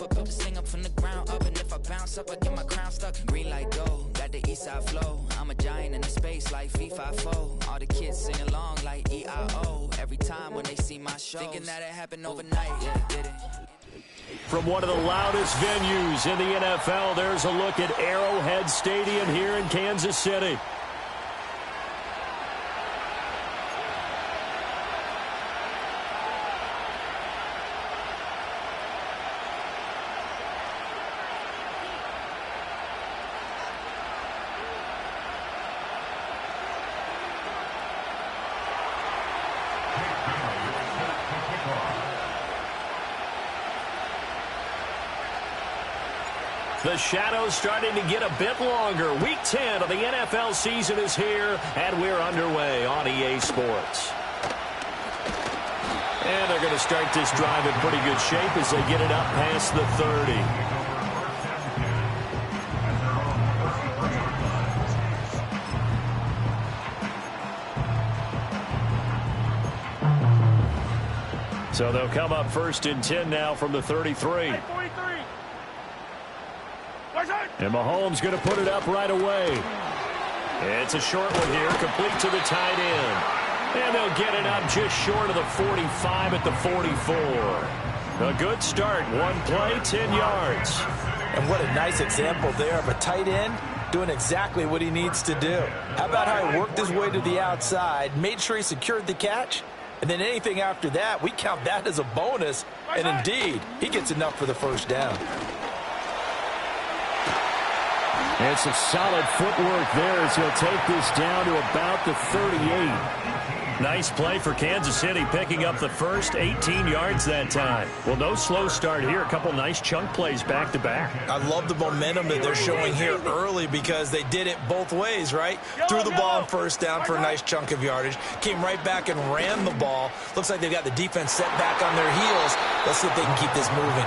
for built to sing up from the ground up. And if I bounce up, I get my crown stuck. Green light go, got the east side flow. I'm a giant in the space like FIFA4. All the kids sing along like EIO. Every time when they see my shows, thinking that it happened overnight, yeah, did it. From one of the loudest venues in the NFL, there's a look at Arrowhead Stadium here in Kansas City. The shadow's starting to get a bit longer. Week 10 of the NFL season is here, and we're underway on EA Sports. And they're going to start this drive in pretty good shape as they get it up past the 30. So they'll come up 1st and 10 now from the 33. And Mahomes going to put it up right away. It's a short one here, complete to the tight end. And they'll get it up just short of the 45 at the 44. A good start. One play, 10 yards. And what a nice example there of a tight end doing exactly what he needs to do. How about how he worked his way to the outside, made sure he secured the catch, and then anything after that, we count that as a bonus. And indeed, he gets enough for the first down. And some solid footwork there as he'll take this down to about the 38. Nice play for Kansas City, picking up the first 18 yards that time. Well, no slow start here. A couple nice chunk plays back-to-back. I love the momentum that they're showing here early because they did it both ways, right? Threw the ball on first down for a nice chunk of yardage. Came right back and ran the ball. Looks like they've got the defense set back on their heels. Let's see if they can keep this moving.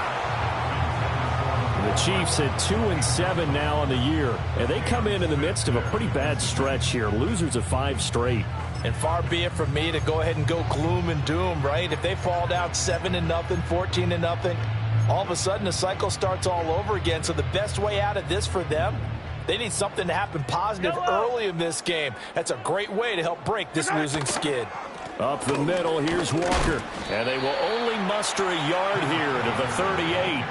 The Chiefs at 2-7 now on the year, and they come in the midst of a pretty bad stretch here. Losers of 5 straight. And far be it from me to go ahead and go gloom and doom, right? If they fall down 7-0, 14-0, all of a sudden the cycle starts all over again. So the best way out of this for them, they need something to happen positive early in this game. That's a great way to help break this losing skid. Up the middle, here's Walker, and they will only muster a yard here to the 38.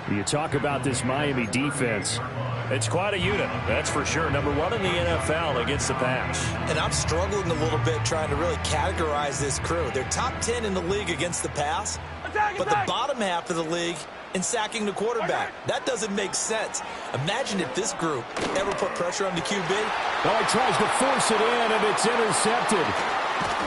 You talk about this Miami defense. It's quite a unit, that's for sure. Number 1 in the NFL against the pass. And I'm struggling a little bit trying to really categorize this crew. They're top 10 in the league against the pass, but the bottom half of the league in sacking the quarterback. That doesn't make sense. Imagine if this group ever put pressure on the QB. Oh, he tries to force it in, and it's intercepted.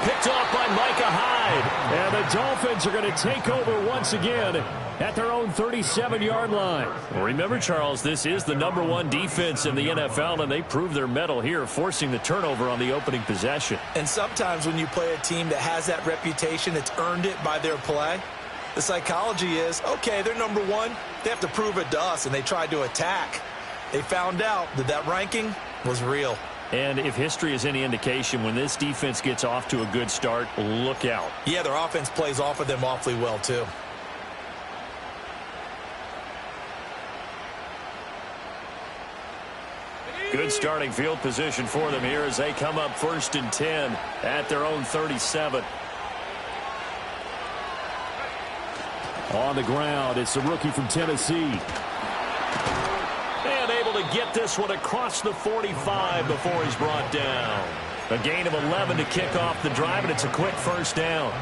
Picked off by Micah Hyde. And the Dolphins are going to take over once again at their own 37-yard line. Remember, Charles, this is the number 1 defense in the NFL, and they prove their mettle here, forcing the turnover on the opening possession. And sometimes when you play a team that has that reputation, it's earned it by their play. The psychology is, okay, they're number 1. They have to prove it to us, and they tried to attack. They found out that that ranking was real. And if history is any indication, when this defense gets off to a good start, look out. Yeah, their offense plays off of them awfully well, too. Good starting field position for them here as they come up 1st and 10 at their own 37. On the ground, it's the rookie from Tennessee. And able to get this one across the 45 before he's brought down. A gain of 11 to kick off the drive, and it's a quick first down.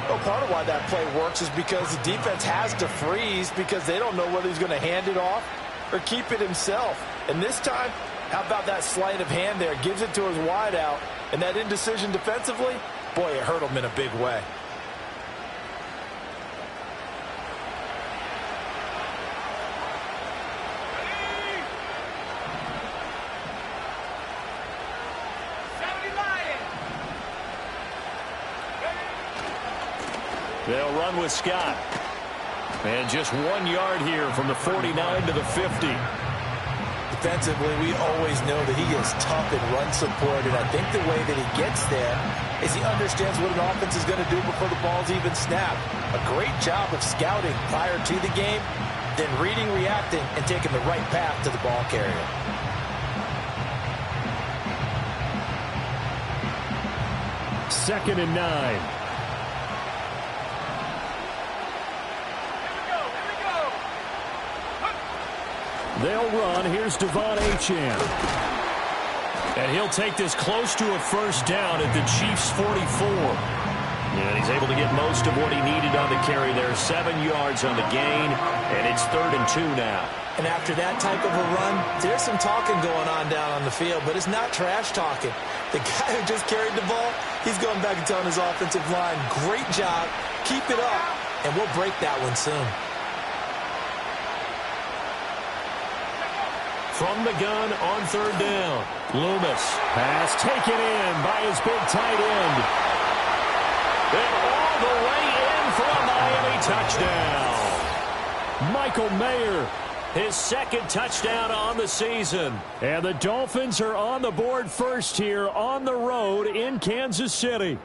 Well, part of why that play works is because the defense has to freeze because they don't know whether he's going to hand it off or keep it himself. And this time, how about that sleight of hand there? Gives it to his wideout, and that indecision defensively, boy, it hurt him in a big way. They'll run with Scott. And just 1 yard here from the 49 to the 50. Defensively, we always know that he is tough in run support, and I think the way that he gets there is he understands what an offense is going to do before the ball's even snapped. A great job of scouting prior to the game, then reading, reacting, and taking the right path to the ball carrier. Second and 9. They'll run. Here's Devon Achane. And he'll take this close to a first down at the Chiefs' 44. And he's able to get most of what he needed on the carry there. 7 yards on the gain, and it's 3rd and 2 now. And after that type of a run, there's some talking going on down on the field, but it's not trash talking. The guy who just carried the ball, he's going back and telling his offensive line, great job, keep it up, and we'll break that one soon. From the gun on 3rd down. Loomis. Pass taken in by his big tight end. And all the way in for a Miami touchdown. Michael Mayer, his 2nd touchdown on the season. And the Dolphins are on the board first here on the road in Kansas City.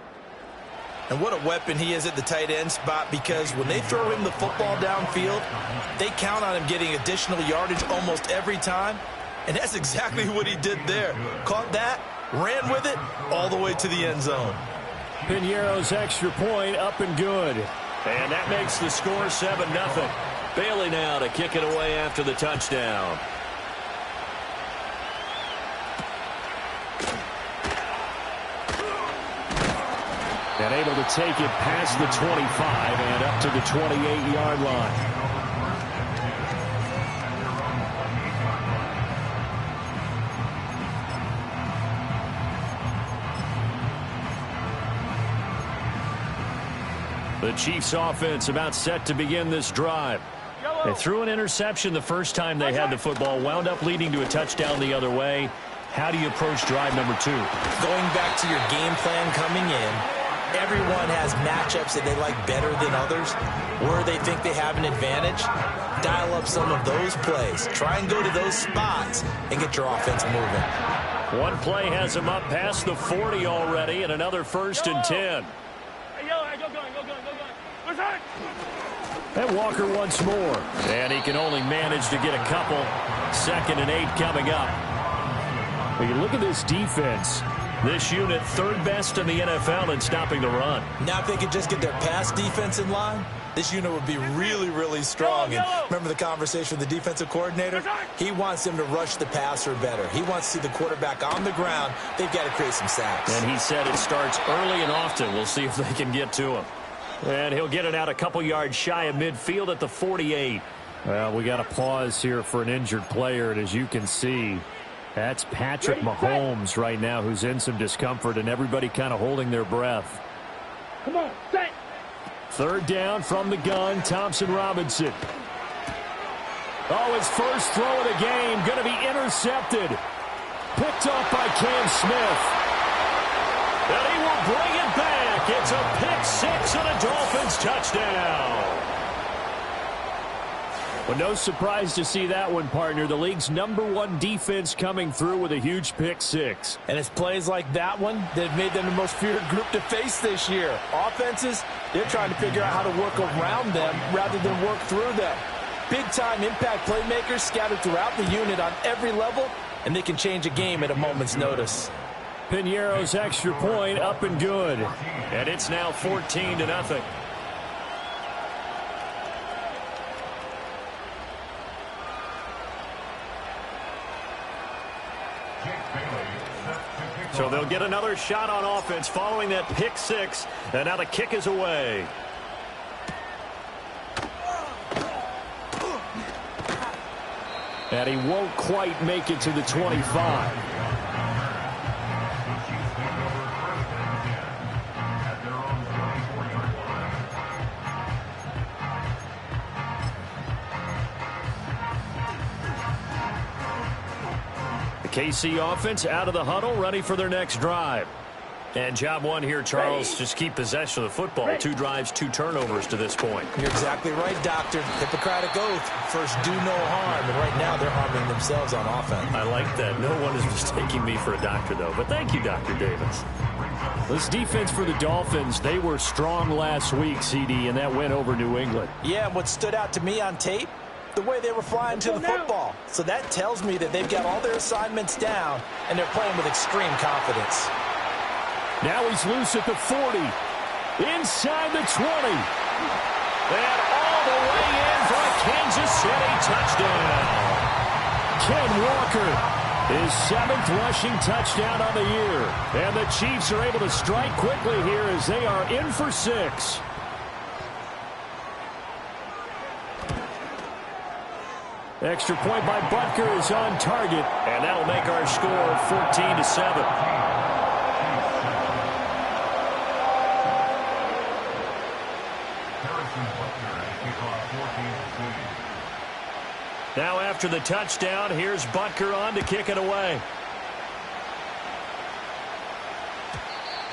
And what a weapon he is at the tight end spot, because when they throw him the football downfield, they count on him getting additional yardage almost every time. And that's exactly what he did there. Caught that, ran with it, all the way to the end zone. Piñeiro's extra point up and good. And that makes the score 7-0. Bailey now to kick it away after the touchdown. And able to take it past the 25 and up to the 28-yard line. The Chiefs offense about set to begin this drive. They threw an interception the first time they had the football, wound up leading to a touchdown the other way. How do you approach drive number 2? Going back to your game plan coming in, everyone has matchups that they like better than others, where they think they have an advantage. Dial up some of those plays. Try and go to those spots and get your offense moving. One play has him up past the 40 already, and another 1st and 10. And Walker once more. And he can only manage to get a couple. 2nd and 8 coming up. When you look at this defense, this unit 3rd best in the NFL in stopping the run. Now if they could just get their pass defense in line, this unit would be really, really strong. And remember the conversation with the defensive coordinator? He wants them to rush the passer better. He wants to see the quarterback on the ground. They've got to create some sacks. And he said it starts early and often. We'll see if they can get to him. And he'll get it out a couple yards shy of midfield at the 48. Well, we got a pause here for an injured player, and as you can see, that's Patrick Mahomes right now who's in some discomfort, and everybody kind of holding their breath. Come on, set. 3rd down from the gun, Thompson Robinson. Oh, his first throw of the game going to be intercepted. Picked up by Cam Smith. And he will bring it back. It's a pick 6 and a Dolphins touchdown. Well, no surprise to see that one, partner. The league's #1 defense coming through with a huge pick 6. And it's plays like that one that have made them the most feared group to face this year. Offenses, they're trying to figure out how to work around them rather than work through them. Big-time impact playmakers scattered throughout the unit on every level, and they can change a game at a moment's notice. Piñeiro's extra point up and good. And it's now 14-0. So they'll get another shot on offense following that pick 6. And now the kick is away. And he won't quite make it to the 25. KC offense out of the huddle, ready for their next drive. And job one here, Charles, just keep possession of the football. 2 drives, 2 turnovers to this point. You're exactly right, Doctor. Hippocratic oath. First, do no harm. And right now, they're harming themselves on offense. I like that. No one is mistaking me for a doctor, though. But thank you, Dr. Davis. This defense for the Dolphins, they were strong last week, CD, and that went over New England. Yeah, what stood out to me on tape, the way they were flying to the football. So that tells me that they've got all their assignments down, and they're playing with extreme confidence. Now he's loose at the 40. Inside the 20. And all the way in for a Kansas City touchdown. Ken Walker, his 7th rushing touchdown on the year. And the Chiefs are able to strike quickly here as they are in for 6. Extra point by Butker is on target, and that'll make our score 14-7. Now after the touchdown, here's Butker on to kick it away.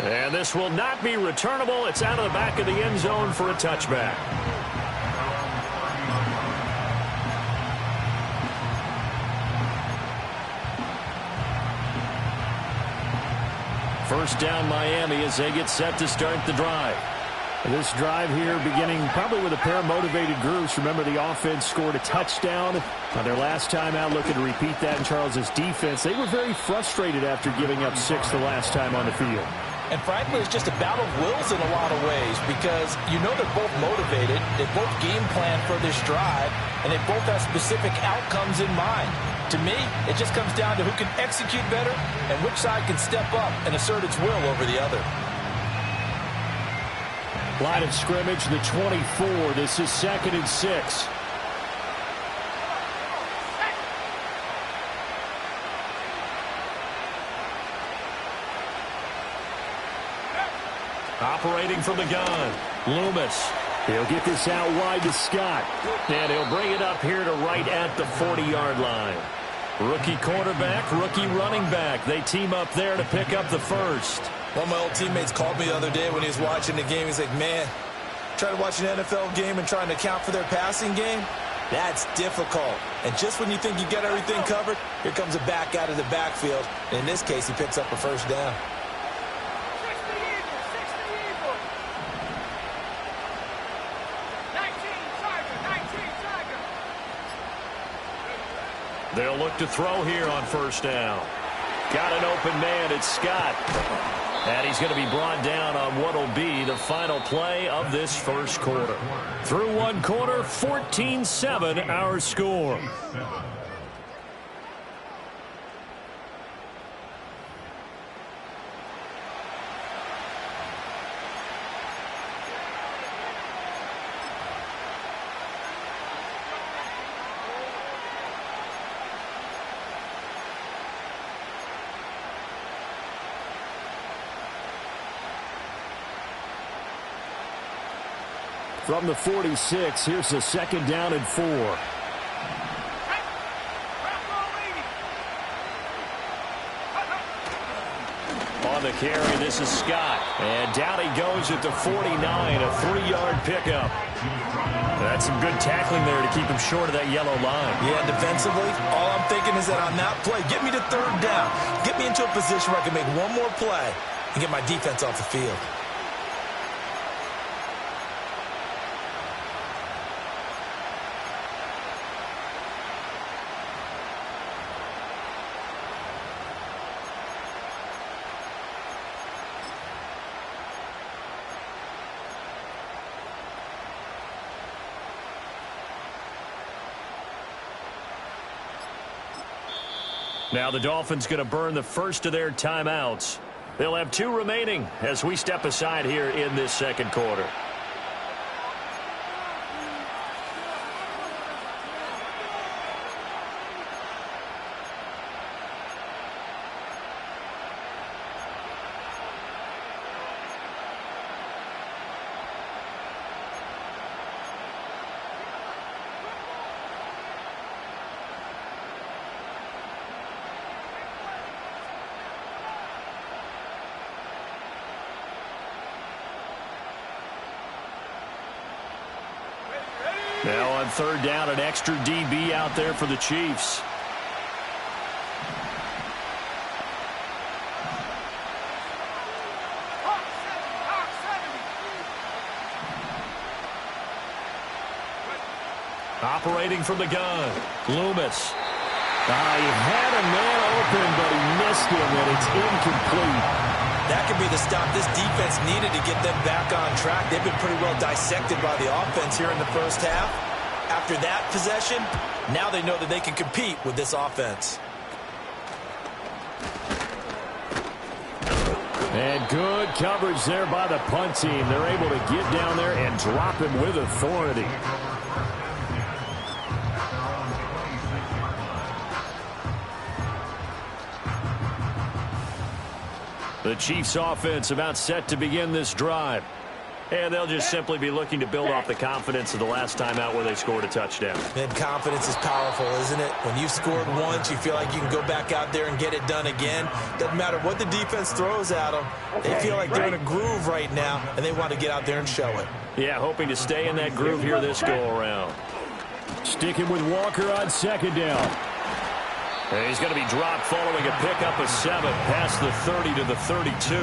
And this will not be returnable. It's out of the back of the end zone for a touchback. First down Miami as they get set to start the drive. This drive here beginning probably with a pair of motivated groups. Remember, the offense scored a touchdown on their last time out, looking to repeat that in Charles's defense. They were very frustrated after giving up 6 the last time on the field. And frankly, it's just a battle of wills in a lot of ways because you know they're both motivated, they both game plan for this drive, and they both have specific outcomes in mind. To me, it just comes down to who can execute better and which side can step up and assert its will over the other. Line of scrimmage, the 24. This is 2nd and 6. Operating from the gun, Loomis. He'll get this out wide to Scott. And he'll bring it up here to right at the 40-yard line. Rookie quarterback, rookie running back. They team up there to pick up the first. One of my old teammates called me the other day when he was watching the game. He's like, man, trying to watch an NFL game and trying to account for their passing game, that's difficult. And just when you think you get everything covered, here comes a back out of the backfield. And in this case, he picks up a first down. They'll look to throw here on first down. Got an open man, it's Scott. And he's going to be brought down on what will be the final play of this first quarter. Through one quarter, 14-7 our score. From the 46, here's a 2nd down and 4. On the carry, this is Scott. And down he goes at the 49, a 3-yard pickup. That's some good tackling there to keep him short of that yellow line. Yeah, defensively, all I'm thinking is that on that play, get me to 3rd down. Get me into a position where I can make one more play and get my defense off the field. Now the Dolphins going to burn the first of their timeouts. They'll have 2 remaining as we step aside here in this second quarter. Now on 3rd down, an extra DB out there for the Chiefs. Operating from the gun, Loomis. He had a man open, but he missed him, and it's incomplete. That could be the stop this defense needed to get them back on track. They've been pretty well dissected by the offense here in the first half. After that possession, now they know that they can compete with this offense. And good coverage there by the punt team. They're able to get down there and drop him with authority. The Chiefs offense about set to begin this drive. And they'll just simply be looking to build off the confidence of the last time out where they scored a touchdown. And confidence is powerful, isn't it? When you've scored once, you feel like you can go back out there and get it done again. Doesn't matter what the defense throws at them. They feel like they're in a groove right now, and they want to get out there and show it. Yeah, hoping to stay in that groove here this go-around. Sticking with Walker on second down. And he's going to be dropped following a pickup of 7 past the 30 to the 32.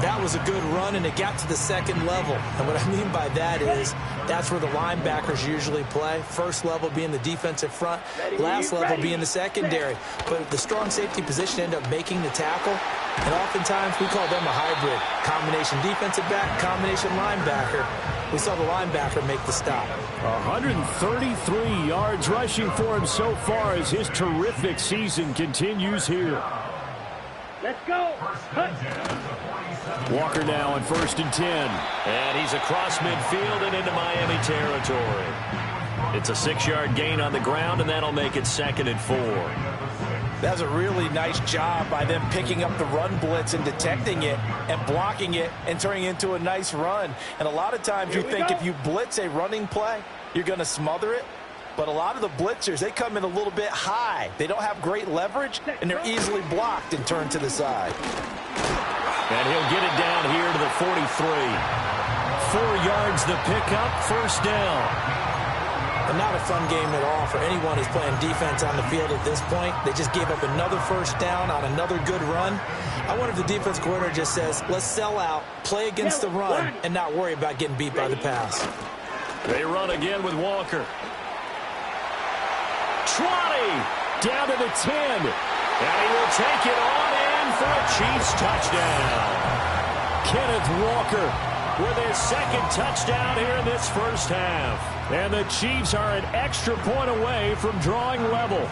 That was a good run, and it got to the second level. And what I mean by that is that's where the linebackers usually play. First level being the defensive front, last level being the secondary. But the strong safety position ended up making the tackle, and oftentimes we call them a hybrid. Combination defensive back, combination linebacker. We saw the linebacker make the stop. 133 yards rushing for him so far as his terrific season continues here. Let's go. Walker now on 1st and 10. And he's across midfield and into Miami territory. It's a 6-yard gain on the ground, and that'll make it 2nd and 4. That's a really nice job by them picking up the run blitz and detecting it and blocking it and turning it into a nice run. And a lot of times you think if you blitz a running play, you're going to smother it. But a lot of the blitzers, they come in a little bit high. They don't have great leverage, and they're easily blocked and turned to the side. And he'll get it down here to the 43. 4 yards the pickup, 1st down. And not a fun game at all for anyone who's playing defense on the field at this point. They just gave up another 1st down on another good run. I wonder if the defense coordinator just says, let's sell out, play against the run, and not worry about getting beat by the pass. They run again with Walker. Trotty down to the 10. And he will take it on in for a Chiefs touchdown. Kenneth Walker with his 2nd touchdown here in this first half. And the Chiefs are an extra point away from drawing level.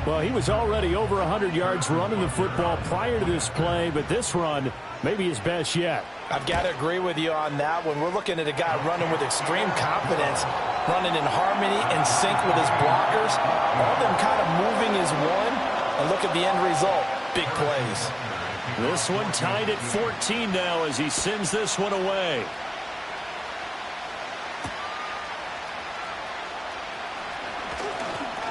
Well, he was already over 100 yards running the football prior to this play, but this run may be his best yet. I've got to agree with you on that one. We're looking at a guy running with extreme confidence, running in harmony and sync with his blockers. All of them kind of moving as one. And look at the end result. Big plays. This one tied at 14 now as he sends this one away.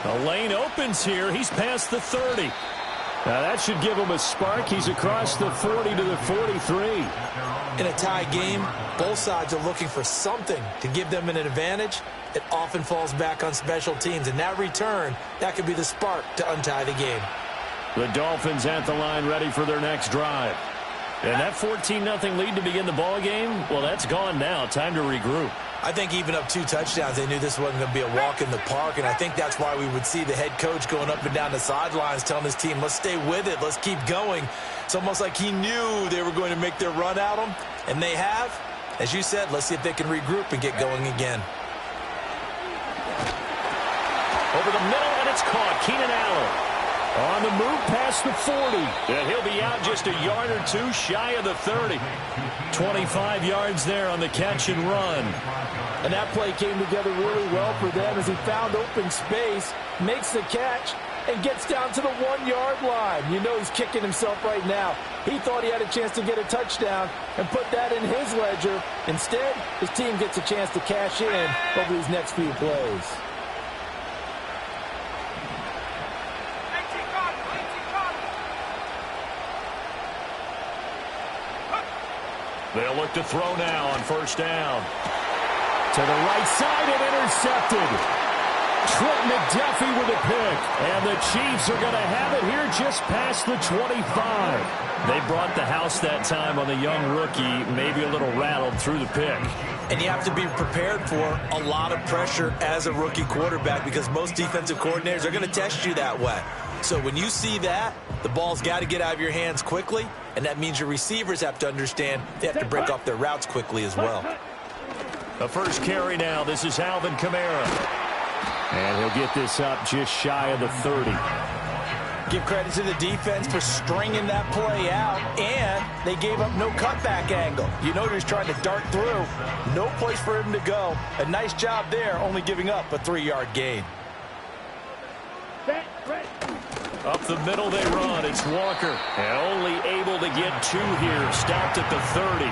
The lane opens here. He's past the 30. Now that should give him a spark. He's across the 40 to the 43. In a tie game, both sides are looking for something to give them an advantage. It often falls back on special teams. And that return, that could be the spark to untie the game. The Dolphins at the line ready for their next drive. And that 14-0 lead to begin the ball game, well, that's gone now. Time to regroup. I think even up 2 touchdowns, they knew this wasn't going to be a walk in the park, and I think that's why we would see the head coach going up and down the sidelines telling his team, let's stay with it, let's keep going. It's almost like he knew they were going to make their run at him, and they have. As you said, let's see if they can regroup and get going again. Over the middle, and it's caught. Keenan Allen on the move past the 40. And he'll be out just a yard or 2 shy of the 30. 25 yards there on the catch and run. And that play came together really well for them as he found open space, makes the catch, and gets down to the 1-yard line. You know he's kicking himself right now. He thought he had a chance to get a touchdown and put that in his ledger. Instead, his team gets a chance to cash in over these next few plays. They'll look to throw now on 1st down. To the right side and intercepted. Trent McDuffie with a pick. And the Chiefs are going to have it here just past the 25. They brought the house that time on the young rookie, maybe a little rattled through the pick. And you have to be prepared for a lot of pressure as a rookie quarterback because most defensive coordinators are going to test you that way. So when you see that, the ball's got to get out of your hands quickly, and that means your receivers have to understand they have to break off their routes quickly as well. The first carry now. This is Alvin Kamara. And he'll get this up just shy of the 30. Give credit to the defense for stringing that play out, and they gave up no cutback angle. You know he was trying to dart through. No place for him to go. A nice job there, only giving up a 3-yard gain. Up the middle they run. It's Walker. And only able to get 2 here. Stopped at the 30.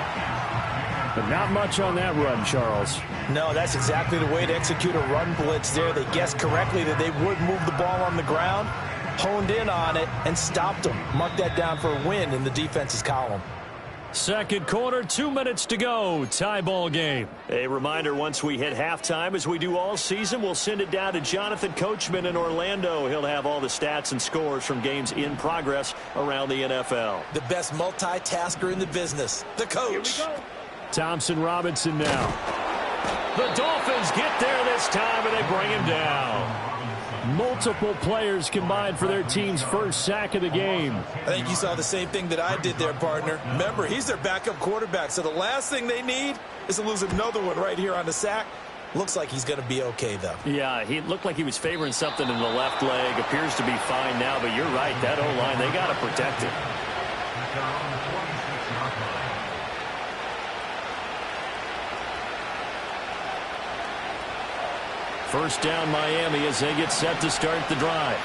But not much on that run, Charles. No, that's exactly the way to execute a run blitz there. They guessed correctly that they would move the ball on the ground, honed in on it, and stopped them. Mark that down for a win in the defense's column. Second quarter, 2 minutes to go. Tie ball game. A reminder, once we hit halftime, as we do all season, we'll send it down to Jonathan Coachman in Orlando. He'll have all the stats and scores from games in progress around the NFL. The best multitasker in the business, the coach. Thompson Robinson now. The Dolphins get there this time, and they bring him down. Multiple players combined for their team's first sack of the game. I think you saw the same thing that I did there, partner. Remember, he's their backup quarterback, so the last thing they need is to lose another one right here on the sack. Looks like he's going to be okay, though. Yeah, he looked like he was favoring something in the left leg. Appears to be fine now, but you're right. That O-line, they got to protect it. First down Miami as they get set to start the drive.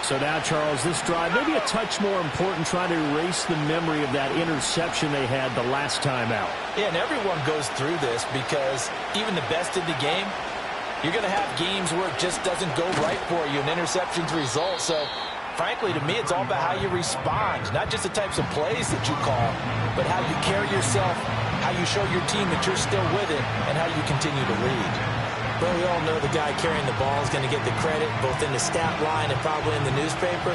So now, Charles, this drive maybe a touch more important, trying to erase the memory of that interception they had the last time out. Yeah, and everyone goes through this because even the best in the game, you're going to have games where it just doesn't go right for you, an interception's result. So, frankly, to me, it's all about how you respond, not just the types of plays that you call, but how you carry yourself, how you show your team that you're still with it, and how you continue to lead. Well, we all know the guy carrying the ball is going to get the credit, both in the stat line and probably in the newspaper.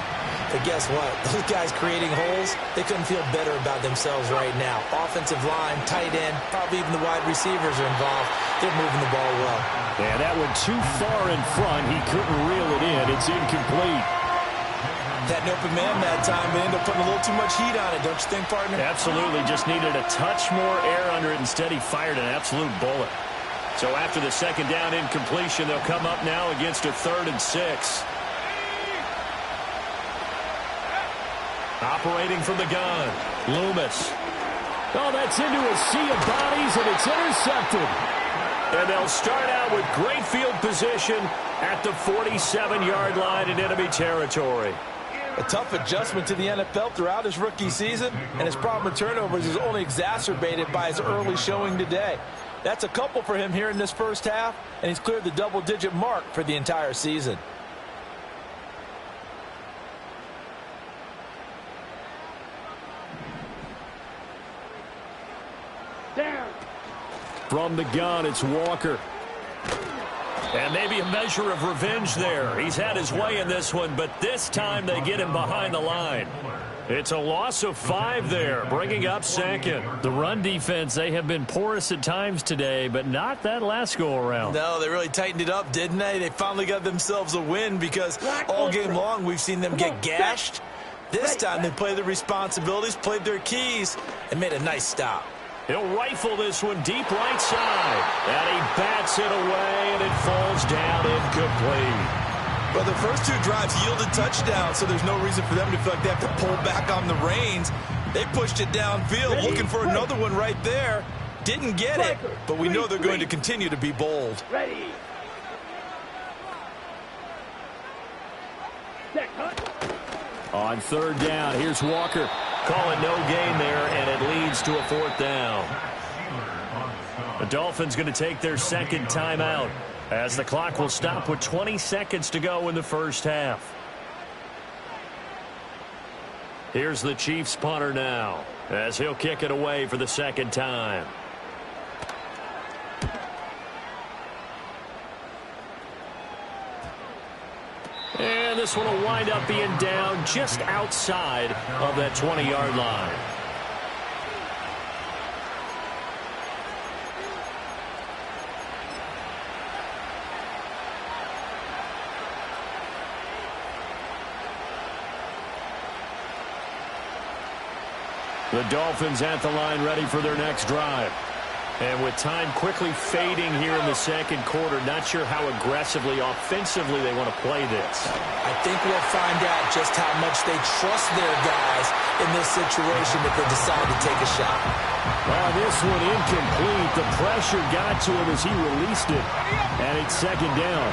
But guess what? Those guys creating holes, they couldn't feel better about themselves right now. Offensive line, tight end, probably even the wide receivers are involved. They're moving the ball well. Yeah, that went too far in front. He couldn't reel it in. It's incomplete. That open man that time, they ended up putting a little too much heat on it, don't you think, partner? Absolutely. Just needed a touch more air under it. Instead, he fired an absolute bullet. So after the second down incompletion, they'll come up now against a 3rd and 6. Operating from the gun, Loomis. Oh, that's into a sea of bodies, and it's intercepted. And they'll start out with great field position at the 47-yard line in enemy territory. A tough adjustment to the NFL throughout his rookie season, and his problem with turnovers is only exacerbated by his early showing today. That's a couple for him here in this first half, and he's cleared the double-digit mark for the entire season. Down. From the gun, it's Walker. And maybe a measure of revenge there. He's had his way in this one, but this time they get him behind the line. It's a loss of 5 there, bringing up second. The run defense, they have been porous at times today, but not that last go-around. No, they really tightened it up, didn't they? They finally got themselves a win because all game long we've seen them get gashed. This time they played their responsibilities, played their keys, and made a nice stop. He'll rifle this one deep right side. And he bats it away, and it falls down incomplete. Well, the first 2 drives yielded touchdowns, so there's no reason for them to feel like they have to pull back on the reins. They pushed it downfield, looking for another one right there. Didn't get it, but we know they're going to continue to be bold. Ready. On 3rd down, here's Walker. Call it no gain there, and it leads to a 4th down. The Dolphins going to take their second timeout, as the clock will stop with 20 seconds to go in the first half. Here's the Chiefs punter now, as he'll kick it away for the second time. And this one will wind up being down just outside of that 20-yard line. The Dolphins at the line ready for their next drive. And with time quickly fading here in the second quarter, not sure how aggressively, offensively they want to play this. I think we'll find out just how much they trust their guys in this situation if they decide to take a shot. This one incomplete. The pressure got to him as he released it. And it's second down.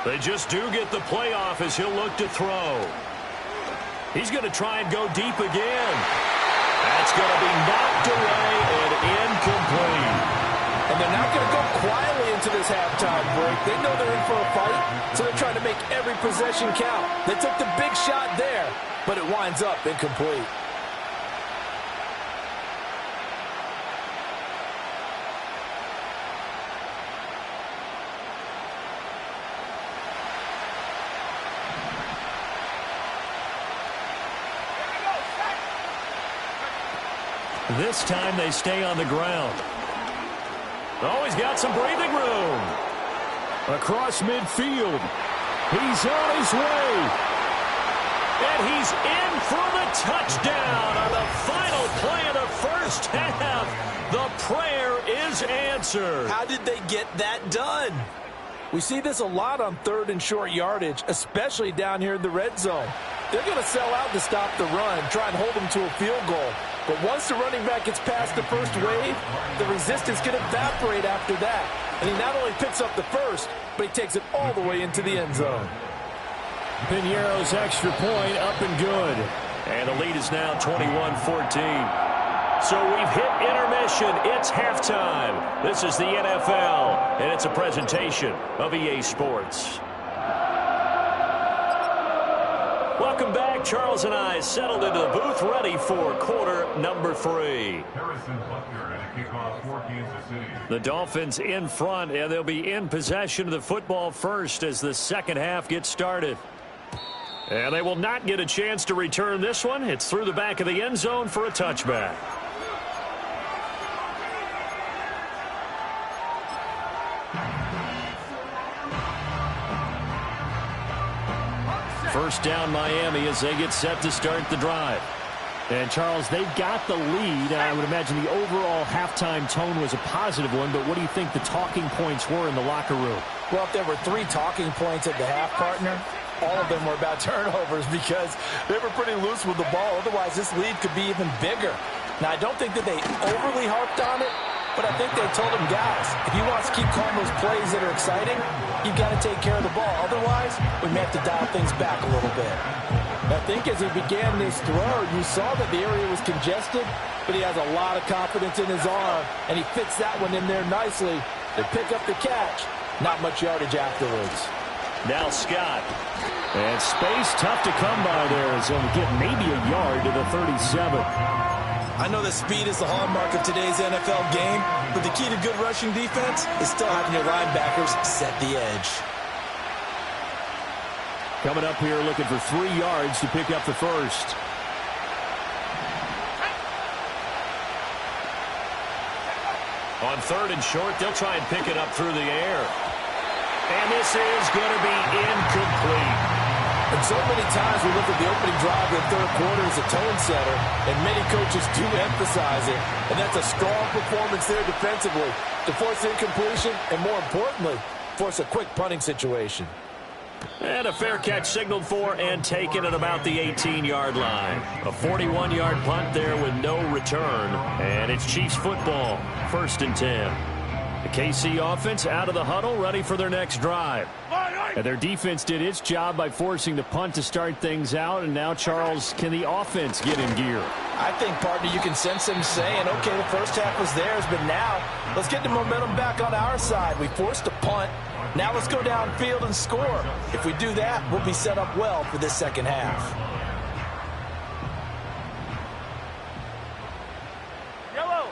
They just do get the playoff as he'll look to throw. He's going to try and go deep again. That's going to be knocked away and incomplete. And they're not going to go quietly into this halftime break. They know they're in for a fight, so they're trying to make every possession count. They took the big shot there, but it winds up incomplete. This time they stay on the ground. Oh, he's got some breathing room. Across midfield. He's on his way. And he's in for the touchdown on the final play of the first half. The prayer is answered. How did they get that done? We see this a lot on third and short yardage, especially down here in the red zone. They're going to sell out to stop the run, try and hold them to a field goal. But once the running back gets past the first wave, the resistance can evaporate after that. And he not only picks up the first, but he takes it all the way into the end zone. Piñeiro's extra point up and good. And the lead is now 21-14. So we've hit intermission. It's halftime. This is the NFL, and it's a presentation of EA Sports. Welcome back. Charles and I settled into the booth, ready for quarter number 3. The Dolphins in front, and they'll be in possession of the football first as the second half gets started. And they will not get a chance to return this one. It's through the back of the end zone for a touchback. First down Miami as they get set to start the drive. And, Charles, they've got the lead. I would imagine the overall halftime tone was a positive one, but what do you think the talking points were in the locker room? Well, if there were 3 talking points at the half, partner, all of them were about turnovers because they were pretty loose with the ball. Otherwise, this lead could be even bigger. Now, I don't think that they overly harped on it, but I think they told him, guys, if you want to keep calling those plays that are exciting, you've got to take care of the ball. Otherwise, we may have to dial things back a little bit. I think as he began this throw, you saw that the area was congested, but he has a lot of confidence in his arm, and he fits that one in there nicely. They pick up the catch. Not much yardage afterwards. Now Scott. And space tough to come by there, so he'll get maybe a yard to the 37. I know that speed is the hallmark of today's NFL game, but the key to good rushing defense is still having your linebackers set the edge. Coming up here looking for 3 yards to pick up the first. On third and short, they'll try and pick it up through the air. And this is going to be incomplete. And so many times we look at the opening drive of the third quarter as a tone setter, and many coaches do emphasize it. And that's a strong performance there defensively to force incompletion and, more importantly, force a quick punting situation. And a fair catch signaled for and taken at about the 18-yard line. A 41-yard punt there with no return. And it's Chiefs football, 1st and 10. The KC offense out of the huddle, ready for their next drive. And their defense did its job by forcing the punt to start things out, and now, Charles, can the offense get in gear? I think, partner, you can sense them saying, okay, the first half was theirs, but now let's get the momentum back on our side. We forced a punt. Now let's go downfield and score. If we do that, we'll be set up well for this second half. Yellow.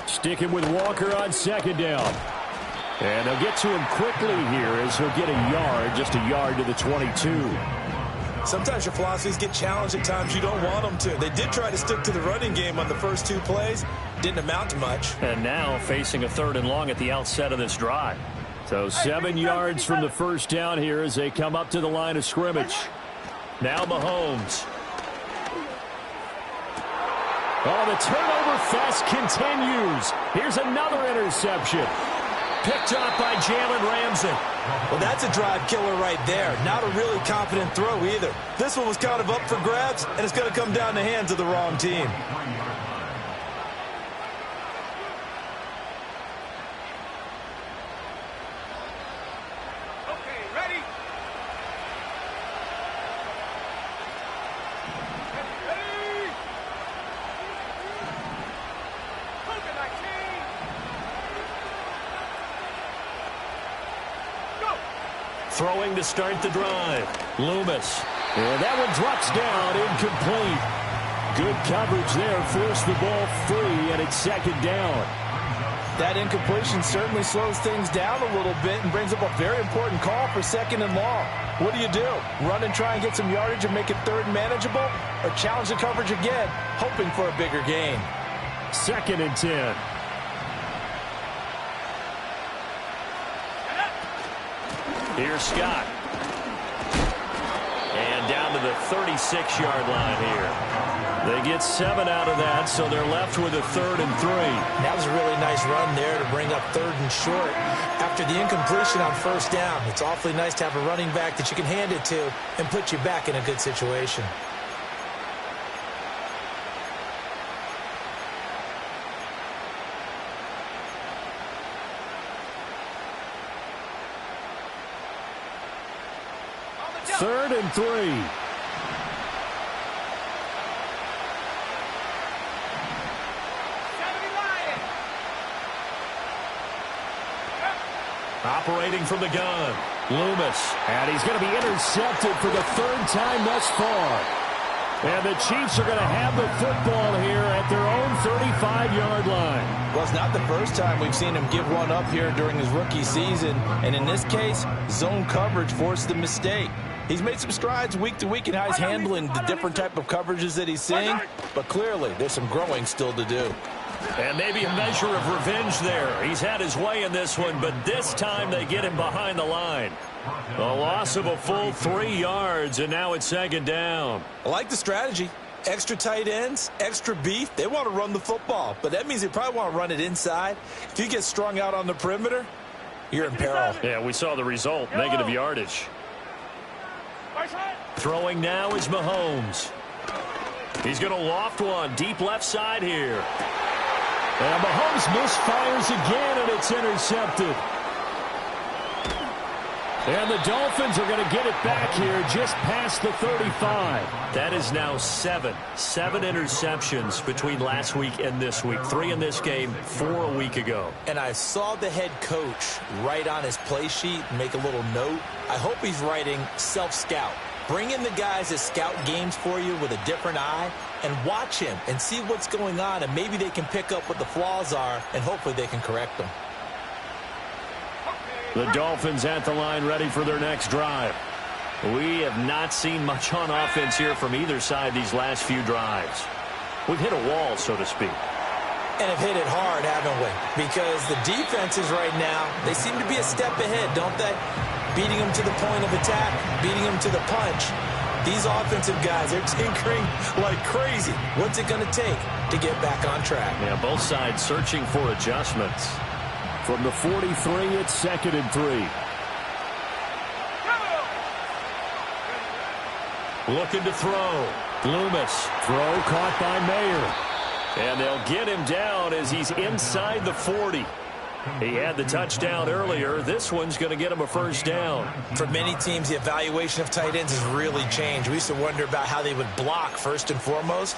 Sticking with Walker on second down. And they'll get to him quickly here as he'll get a yard, just a yard to the 22. Sometimes your philosophies get challenged at times you don't want them to. They did try to stick to the running game on the first 2 plays. Didn't amount to much. And now facing a 3rd and long at the outset of this drive. So 7 yards from the first down here as they come up to the line of scrimmage. Now Mahomes. Oh, the turnover fest continues. Here's another interception. Picked up by Jalen Ramsey. Well, that's a drive killer right there. Not a really confident throw either. This one was kind of up for grabs, and it's going to come down the hands of the wrong team. Okay, ready? Ready? Coca 19. Go. Throwing to start the drive. Loomis. And that one drops down, incomplete. Good coverage there. Forced the ball free, and it's second down. That incompletion certainly slows things down a little bit and brings up a very important call for 2nd and long. What do? Run and try and get some yardage and make it 3rd and manageable? Or challenge the coverage again, hoping for a bigger gain? 2nd and 10. Here's Scott. And down to the 36-yard line here. They get 7 out of that, so they're left with a 3rd and 3. That was a really nice run there to bring up 3rd and short. After the incompletion on 1st down, it's awfully nice to have a running back that you can hand it to and put you back in a good situation. Third and 3. Operating from the gun, Loomis. And he's going to be intercepted for the 3rd time thus far. And the Chiefs are going to have the football here at their own 35-yard line. Well, it's not the first time we've seen him give one up here during his rookie season. And in this case, zone coverage forced the mistake. He's made some strides week to week in how he's handling the different type of coverages that he's seeing. But clearly, there's some growing still to do. And maybe a measure of revenge there. He's had his way in this one, but this time they get him behind the line. A loss of a full 3 yards, and now it's 2nd down. I like the strategy. Extra tight ends, extra beef. They want to run the football, but that means they probably want to run it inside. If you get strung out on the perimeter, you're in peril. Yeah, we saw the result, negative yardage. Throwing now is Mahomes. He's going to loft one deep left side here. And Mahomes misfires again, and it's intercepted. And the Dolphins are going to get it back here just past the 35. That is now 7 interceptions between last week and this week. 3 in this game, 4 a week ago. And I saw the head coach write on his play sheet, make a little note. I hope he's writing self-scout. Bring in the guys that scout games for you with a different eye and watch him and see what's going on, and maybe they can pick up what the flaws are, and hopefully they can correct them. The Dolphins at the line, ready for their next drive. We have not seen much on offense here from either side these last few drives. We've hit a wall, so to speak. And have hit it hard, haven't we? Because the defenses right now, they seem to be a step ahead, don't they? Beating them to the point of attack, beating them to the punch. These offensive guys, they're tinkering like crazy. What's it going to take to get back on track? Yeah, both sides searching for adjustments. From the 43, it's 2nd and 3. Looking to throw. Loomis. Throw caught by Mayer. And they'll get him down as he's inside the 40. He had the touchdown earlier. This one's going to get him a first down. For many teams, the evaluation of tight ends has really changed. We used to wonder about how they would block first and foremost.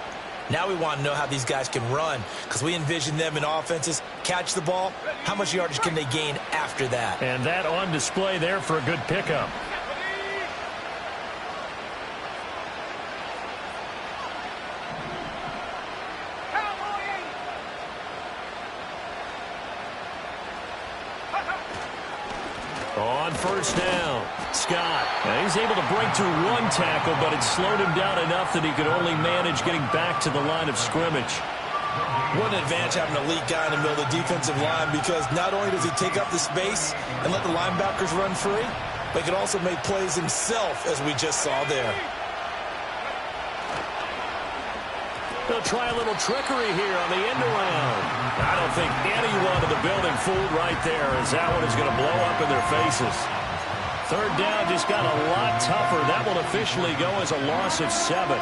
Now we want to know how these guys can run, because we envision them in offenses catch the ball. How much yardage can they gain after that? And that on display there for a good pickup. On first down, Scott. Now he's able to break through one tackle, but it slowed him down enough that he could only manage getting back to the line of scrimmage. What an advantage having an elite guy in the middle of the defensive line, because not only does he take up the space and let the linebackers run free, but he can also make plays himself, as we just saw there. They'll try a little trickery here on the end around. I don't think anyone in the building fooled right there, as that one is going to blow up in their faces. Third down just got a lot tougher. That will officially go as a loss of 7.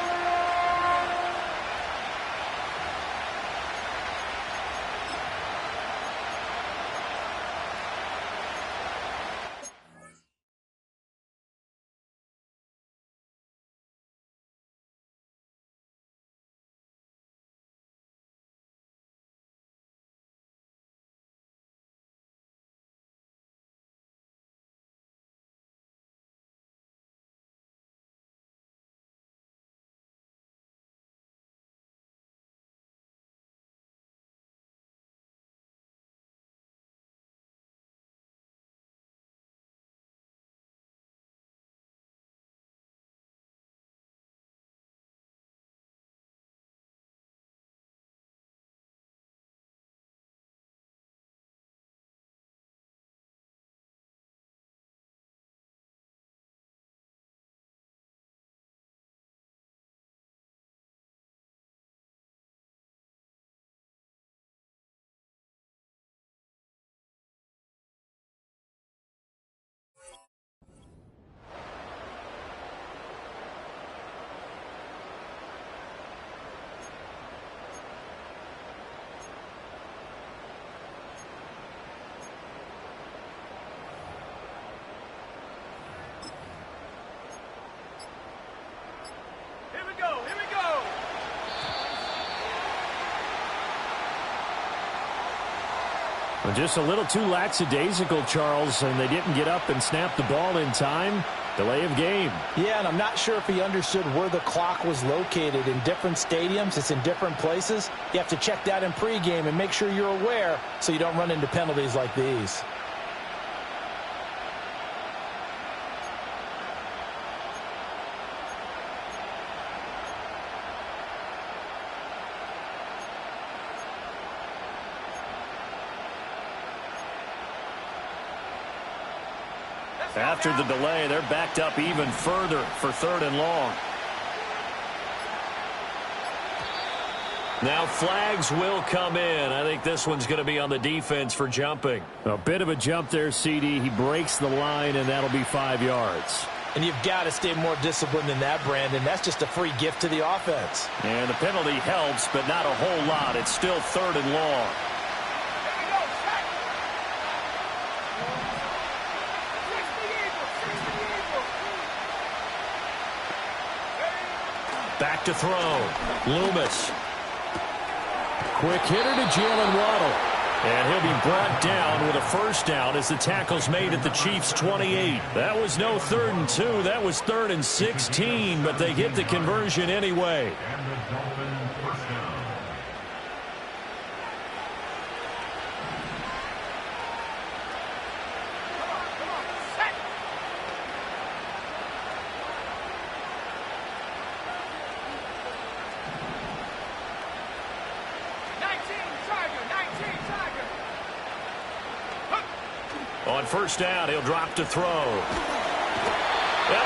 Just a little too lackadaisical, Charles, and they didn't get up and snap the ball in time. Delay of game. Yeah, and I'm not sure if he understood where the clock was located. In different stadiums, it's in different places. You have to check that in pregame and make sure you're aware so you don't run into penalties like these. After the delay, they're backed up even further for 3rd and long. Now flags will come in. I think this one's going to be on the defense for jumping. A bit of a jump there, CD. He breaks the line, and that'll be 5 yards. And you've got to stay more disciplined than that, Brandon. That's just a free gift to the offense. And the penalty helps, but not a whole lot. It's still 3rd and long. Back to throw. Loomis. Quick hitter to Jalen Waddle. And he'll be brought down with a first down as the tackle's made at the Chiefs' 28. That was no 3rd and 2. That was 3rd and 16, but they get the conversion anyway. On first down, he'll drop to throw. And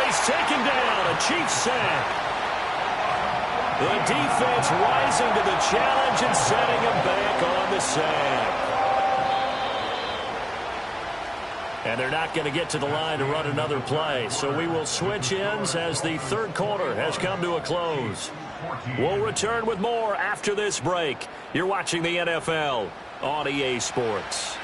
he's taken down. A Chiefs sack. The defense rising to the challenge and setting him back on the sack. And they're not going to get to the line to run another play. So we will switch ends as the third quarter has come to a close. We'll return with more after this break. You're watching the NFL on EA Sports.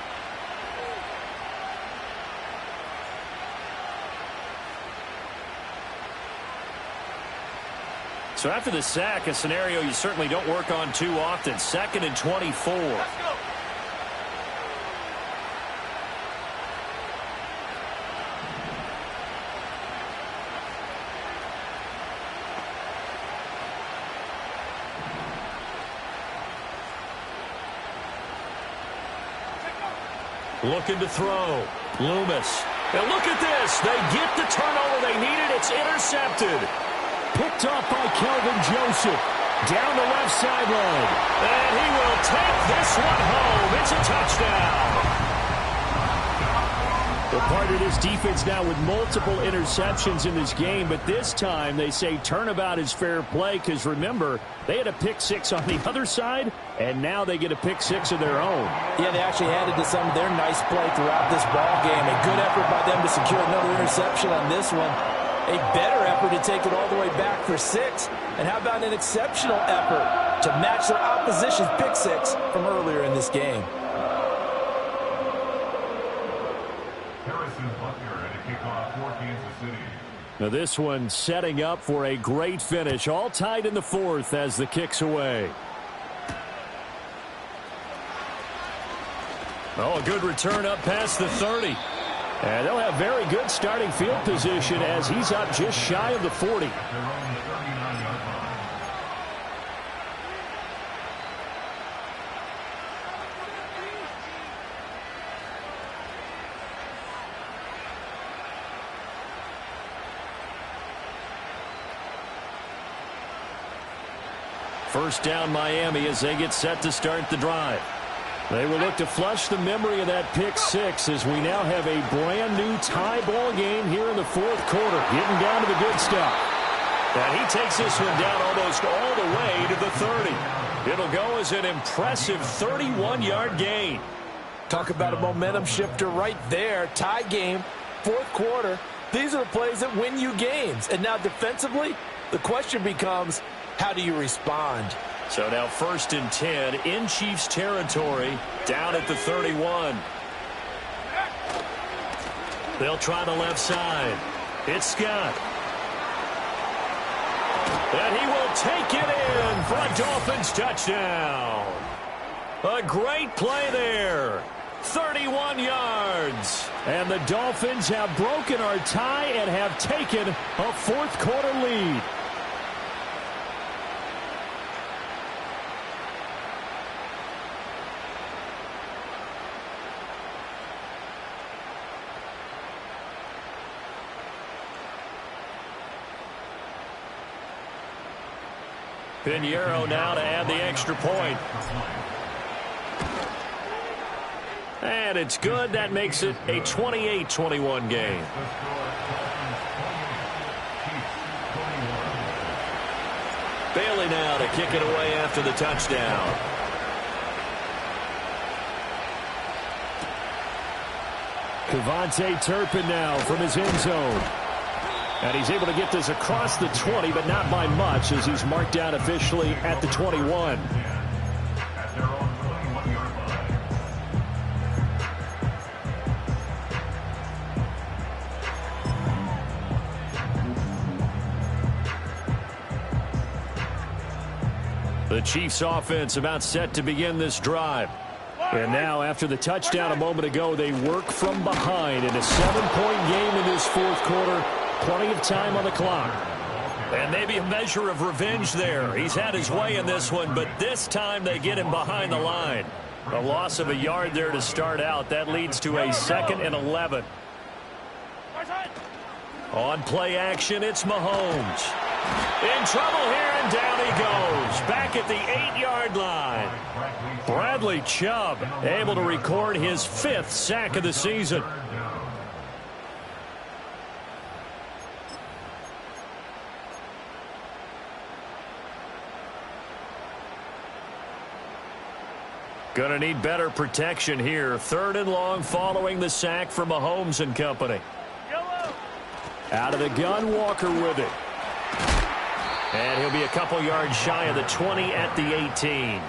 So after the sack, a scenario you certainly don't work on too often. 2nd and 24. Let's go. Looking to throw. Loomis. And look at this. They get the turnover they needed. It's intercepted. Picked off by Kelvin Joseph. Down the left sideline. And he will take this one home. It's a touchdown. Well, part of this defense now with multiple interceptions in this game, but this time they say turnabout is fair play because, remember, they had a pick six on the other side, and now they get a pick six of their own. Yeah, they actually added to some of their nice play throughout this ball game. A good effort by them to secure another interception on this one. A better effort to take it all the way back for 6. And how about an exceptional effort to match their opposition's pick six from earlier in this game? Now this one setting up for a great finish. All tied in the 4th as the kick's away. Oh, a good return up past the 30. And they'll have very good starting field position as he's up just shy of the 40. First down Miami as they get set to start the drive. They will look to flush the memory of that pick six as we now have a brand new tie ball game here in the 4th quarter. Getting down to the good stuff. And he takes this one down almost all the way to the 30. It'll go as an impressive 31-yard gain. Talk about a momentum shifter right there. Tie game, 4th quarter. These are the plays that win you games. And now defensively, the question becomes, how do you respond? So now 1st and 10 in Chiefs territory, down at the 31. They'll try the left side. It's Scott. And he will take it in for a Dolphins touchdown. A great play there. 31 yards. And the Dolphins have broken our tie and have taken a 4th quarter lead. Pinheiro now to add the extra point. And it's good. That makes it a 28-21 game. Bailey now to kick it away after the touchdown. KaVontae Turpin now from his end zone. And he's able to get this across the 20, but not by much as he's marked down officially at the 21. The Chiefs offense about set to begin this drive. And now, after the touchdown a moment ago, they work from behind in a 7-point game in this 4th quarter. Plenty of time on the clock. And maybe a measure of revenge there. He's had his way in this one, but this time they get him behind the line. A loss of a yard there to start out. That leads to a 2nd and 11. On play action, it's Mahomes. In trouble here, and down he goes. Back at the 8-yard line. Bradley Chubb able to record his 5th sack of the season. Going to need better protection here. 3rd and long following the sack from Mahomes and company. Yellow. Out of the gun, Walker with it. And he'll be a couple yards shy of the 20 at the 18.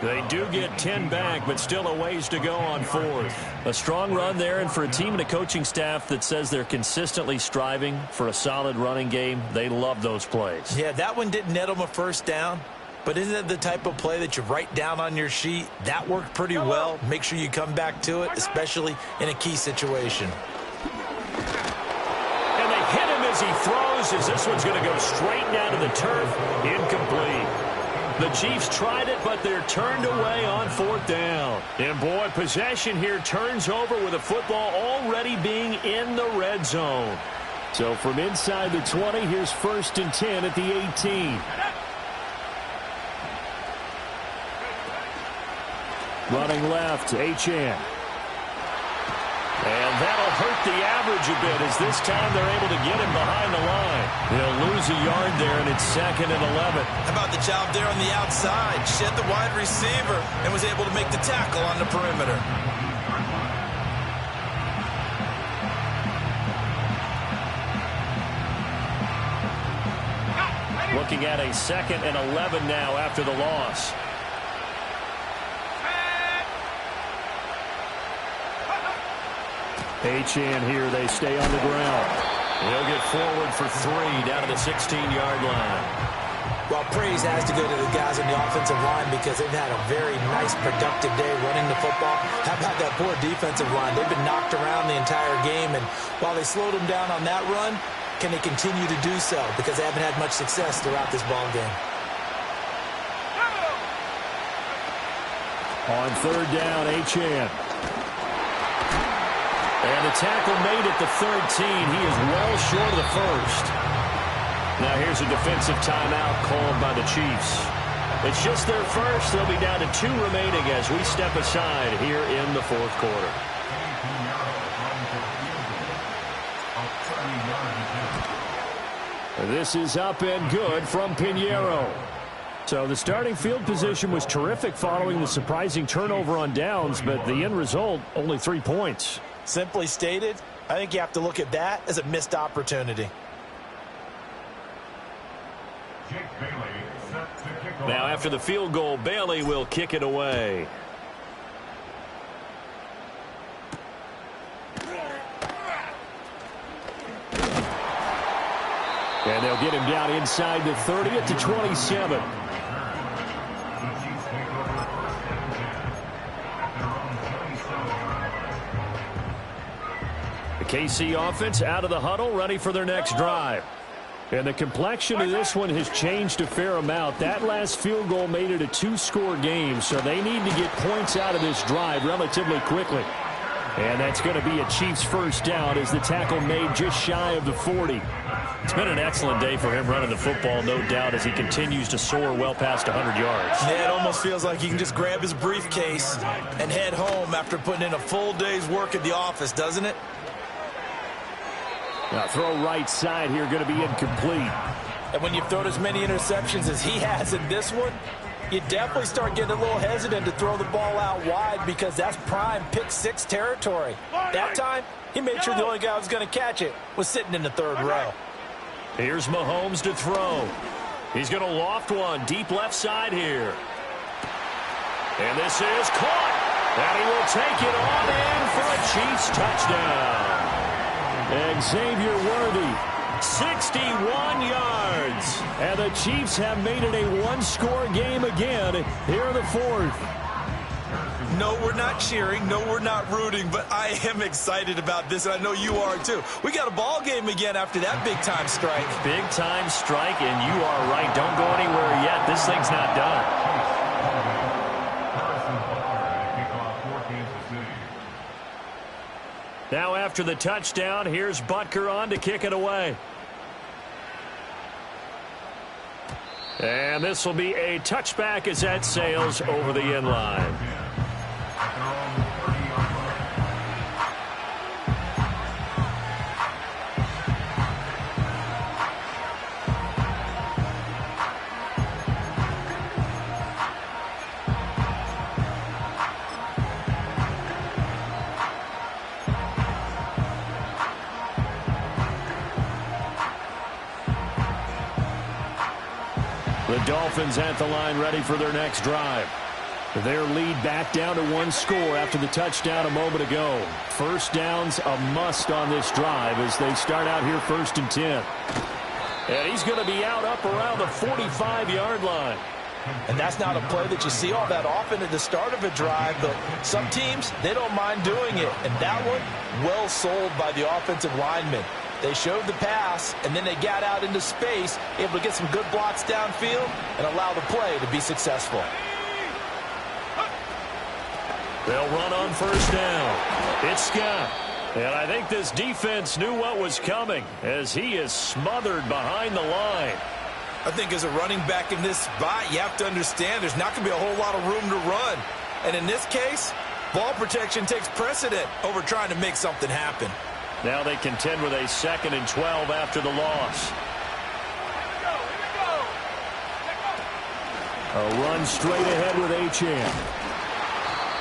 They do get 10 back, but still a ways to go on 4th. A strong run there, and for a team and a coaching staff that says they're consistently striving for a solid running game, they love those plays. Yeah, that one didn't net them a first down, but isn't it the type of play that you write down on your sheet? That worked pretty well. Make sure you come back to it, especially in a key situation. And they hit him as he throws, as this one's going to go straight down to the turf. Incomplete. The Chiefs tried it, but they're turned away on 4th down. And, boy, possession here turns over with the football already being in the red zone. So from inside the 20, here's 1st and 10 at the 18. Running left, Achane. And that'll hurt the average a bit, as this time they're able to get him behind the line. They'll lose a yard there, and it's 2nd and 11. How about the job there on the outside? Shed the wide receiver and was able to make the tackle on the perimeter. Looking at a 2nd and 11 now after the loss. Achane here, they stay on the ground. He'll get forward for 3 down to the 16-yard line. Well, praise has to go to the guys on the offensive line because they've had a very nice, productive day running the football. How about that poor defensive line? They've been knocked around the entire game, and while they slowed them down on that run, can they continue to do so? Because they haven't had much success throughout this ball game. On 3rd down, Achane. And the tackle made at the 13. He is well short of the 1st. Now here's a defensive timeout called by the Chiefs. It's just their first. They'll be down to 2 remaining as we step aside here in the 4th quarter. This is up and good from Pinheiro. So the starting field position was terrific following the surprising turnover on downs, but the end result, only 3 points. Simply stated, I think you have to look at that as a missed opportunity. Now after the field goal, Bailey will kick it away. And they'll get him down inside the 30 at the 27. The KC offense out of the huddle, ready for their next drive. And the complexion of this one has changed a fair amount. That last field goal made it a 2-score game, so they need to get points out of this drive relatively quickly. And that's going to be a Chiefs first down as the tackle made just shy of the 40. It's been an excellent day for him running the football, no doubt, as he continues to soar well past 100 yards. Yeah, it almost feels like he can just grab his briefcase and head home after putting in a full day's work at the office, doesn't it? Now throw right side here, going to be incomplete. And when you've thrown as many interceptions as he has in this one, you definitely start getting a little hesitant to throw the ball out wide because that's prime pick-6 territory. That time, he made sure the only guy who was going to catch it was sitting in the 3rd row. Here's Mahomes to throw. He's going to loft one deep left side here. And this is caught. And he will take it on in for a Chiefs touchdown. Xavier Worthy, 61 yards. And the Chiefs have made it a 1-score game again here in the 4th. No, we're not cheering. No, we're not rooting. But I am excited about this, and I know you are too. We got a ball game again after that big-time strike. Big-time strike, and you are right. Don't go anywhere yet. This thing's not done. Now after the touchdown, here's Butker on to kick it away. And this will be a touchback as that sails over the end line. Dolphins at the line ready for their next drive. Their lead back down to 1 score after the touchdown a moment ago. First down's a must on this drive as they start out here 1st and 10. And he's going to be out up around the 45-yard line. And that's not a play that you see all that often at the start of a drive, but some teams, they don't mind doing it. And that one, well sold by the offensive lineman. They showed the pass, and then they got out into space, able to get some good blocks downfield and allow the play to be successful. They'll run on 1st down. It's Scott. And I think this defense knew what was coming as he is smothered behind the line. I think as a running back in this spot, you have to understand there's not going to be a whole lot of room to run. And in this case, ball protection takes precedent over trying to make something happen. Now they contend with a 2nd and 12 after the loss. A run straight ahead with Achane.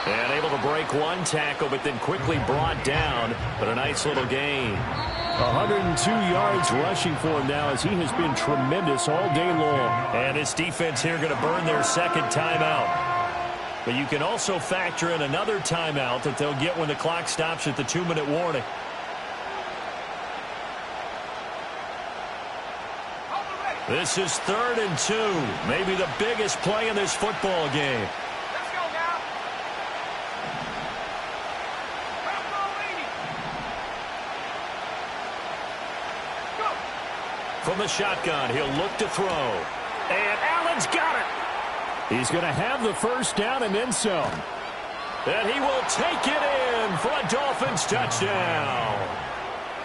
And able to break one tackle, but then quickly brought down. But a nice little gain. 102 yards rushing for him now as he has been tremendous all day long. And his defense here going to burn their 2nd timeout. But you can also factor in another timeout that they'll get when the clock stops at the 2-minute warning. This is 3rd and 2. Maybe the biggest play in this football game. Let's go now. Go. From the shotgun, he'll look to throw. And Allen's got it. He's going to have the 1st down and then some. And he will take it in for a Dolphins touchdown.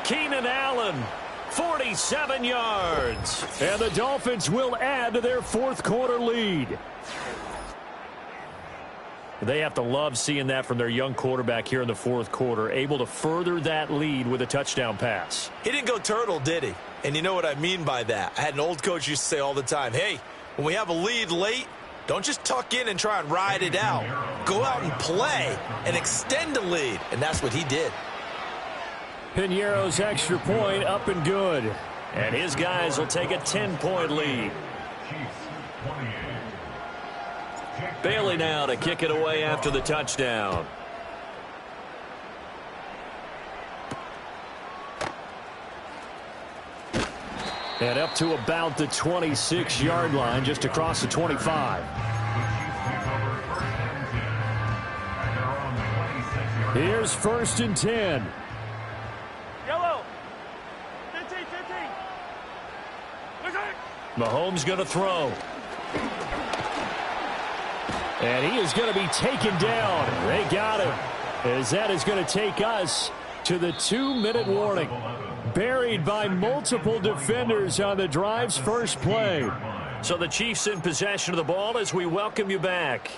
Keenan Allen, 47 yards. And the Dolphins will add to their 4th quarter lead. They have to love seeing that from their young quarterback here in the 4th quarter, able to further that lead with a touchdown pass. He didn't go turtle, did he? And you know what I mean by that. I had an old coach used to say all the time, hey, when we have a lead late, don't just tuck in and try and ride it out. Go out and play and extend the lead. And that's what he did. Piñeiro's extra point up and good. And his guys will take a 10-point lead. Bailey now to kick it away after the touchdown. And up to about the 26-yard line, just across the 25. Here's 1st and 10. Yellow. 15, 15. Look at it. Mahomes going to throw. And he is going to be taken down. They got him. As that is going to take us to the 2-minute warning. Buried by multiple defenders on the drive's first play. So the Chiefs in possession of the ball as we welcome you back.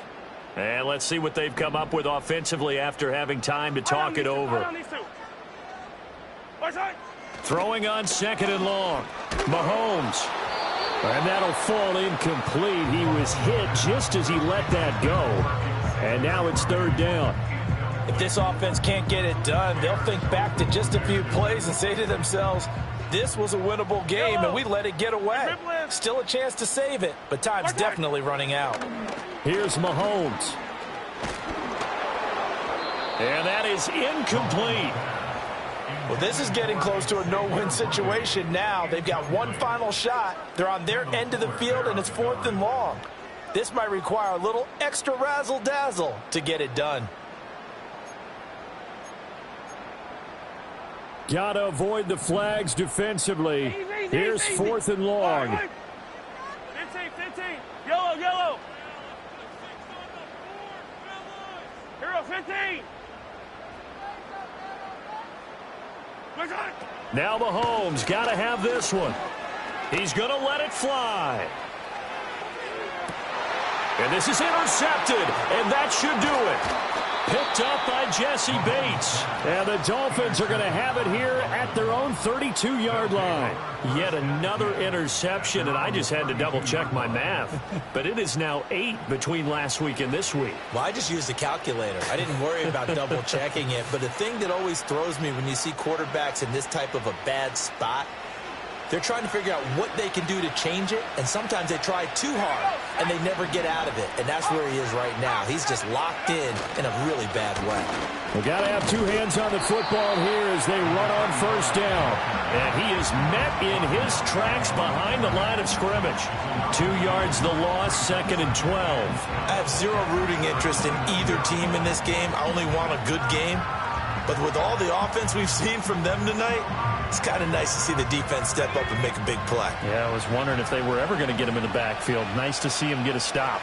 And let's see what they've come up with offensively after having time to talk it over. Throwing on 2nd and long. Mahomes. And that'll fall incomplete. He was hit just as he let that go. And now it's 3rd down. If this offense can't get it done, they'll think back to just a few plays and say to themselves, this was a winnable game and we let it get away. Still a chance to save it, but time's definitely running out. Here's Mahomes. And that is incomplete. Well, this is getting close to a no-win situation now. They've got one final shot. They're on their end of the field, and it's 4th and long. This might require a little extra razzle-dazzle to get it done. Gotta avoid the flags defensively. Here's 4th and long. 15, 15. Yellow, yellow. Hero 15. Now Mahomes got to have this one. He's going to let it fly. And this is intercepted, and that should do it. Picked up by Jesse Bates. And the Dolphins are going to have it here at their own 32-yard line. Yet another interception, and I just had to double-check my math. But it is now 8 between last week and this week. Well, I just used a calculator. I didn't worry about double-checking it. But the thing that always throws me when you see quarterbacks in this type of a bad spot, They're trying to figure out what they can do to change it, and sometimes they try too hard, and they never get out of it. And that's where he is right now. He's just locked in a really bad way. We got to have two hands on the football here as they run on first down. And he is met in his tracks behind the line of scrimmage. 2 yards the loss, 2nd and 12. I have zero rooting interest in either team in this game. I only want a good game. But with all the offense we've seen from them tonight, it's kind of nice to see the defense step up and make a big play. Yeah, I was wondering if they were ever going to get him in the backfield. Nice to see him get a stop.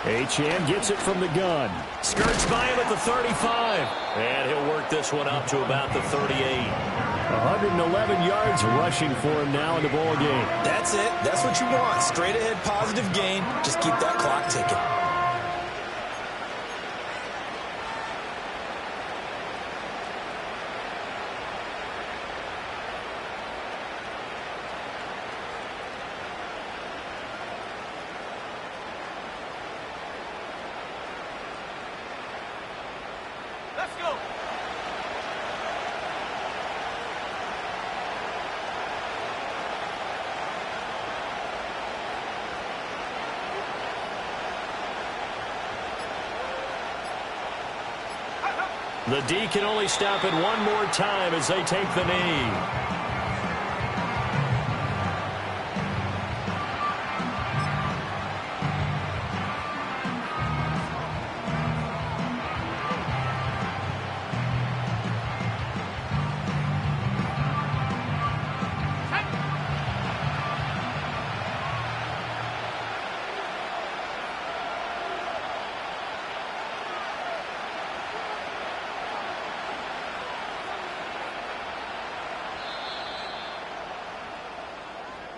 Achane gets it from the gun. Skirts by him at the 35. And he'll work this one up to about the 38. 111 yards rushing for him now in the ball game. That's it. That's what you want. Straight ahead positive gain. Just keep that clock ticking. Let's go. The D can only stop it one more time as they take the knee.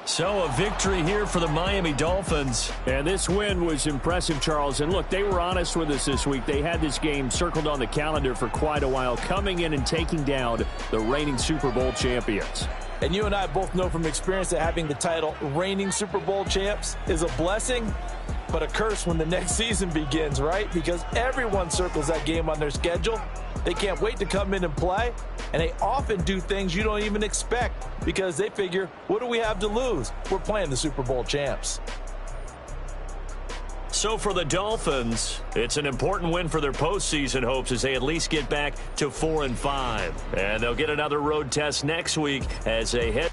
So a victory here for the Miami Dolphins. And this win was impressive, Charles. And look, they were honest with us this week. They had this game circled on the calendar for quite a while, coming in and taking down the reigning Super Bowl champions. And you and I both know from experience that having the title reigning Super Bowl champs is a blessing, but a curse when the next season begins, right? Because everyone circles that game on their schedule. They can't wait to come in and play, and they often do things you don't even expect because they figure, what do we have to lose? We're playing the Super Bowl champs. So for the Dolphins, it's an important win for their postseason hopes as they at least get back to 4-5. And they'll get another road test next week as they head